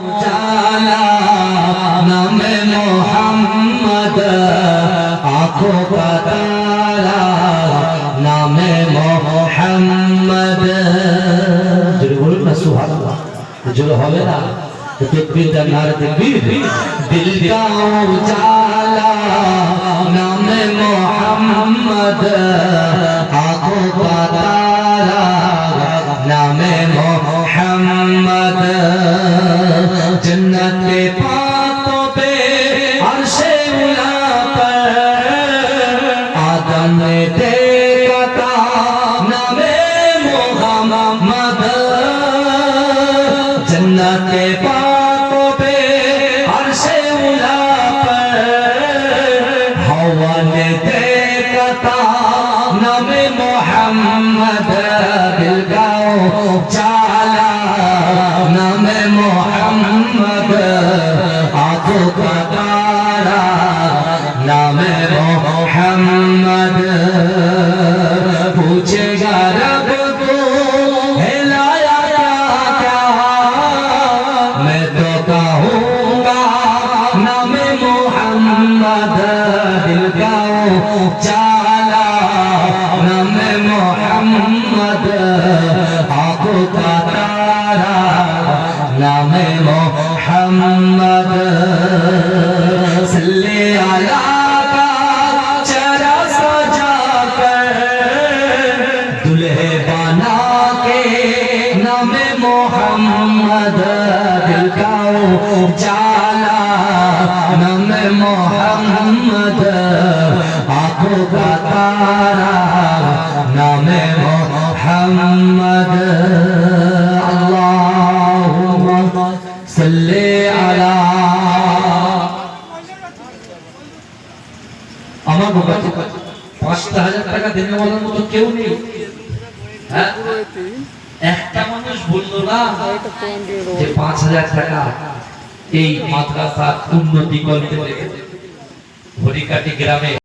उजाला नामे मोहम्मद आँखों का तारा नामे मोहम्मद। जो बोलो ना सुभान अल्लाह, जो होवे ना तो तकबीर का नारा, तकबीर। दिल का उजाला नामे मोहम्मद आँखों का तारा नामे मोहम्मद। जन्नत के पातों पे अर्शे उला पर आदम ने देखा था नामे मोहम्मद। जन्नत के पातों पे अर्शे उला पर हवा ने देखा था नामे मोहम्मद। दिल का उजाला नामे मोहम्मद आँखों का तारा नामे मोहम्मद। पूछेगा रब को हिलाया क्या क्या, मैं तो कहूँगा नामे मोहम्मद। दिल का उजाला नामे मोहम्मद आँखों का तारा नामे मोहम्मद। सल्ले अला का चेहरा सजा कर दुल्हे बना के नामे मोहम्मद। दिल का उजाला नामे मोहम्मद आँखों का तारा नामे मोहम्मद। अल्लाहुम्मा सल्ले अला। আমার বাবাকে ৫,০০০ টাকা দেনে বলার মতো কেউ নেই। হ্যাঁ, একটা মানুষ বললো না যে ৫,০০০ টাকা এই মাদ্রাসার উন্নতি করতে হরিকাটি গ্রামে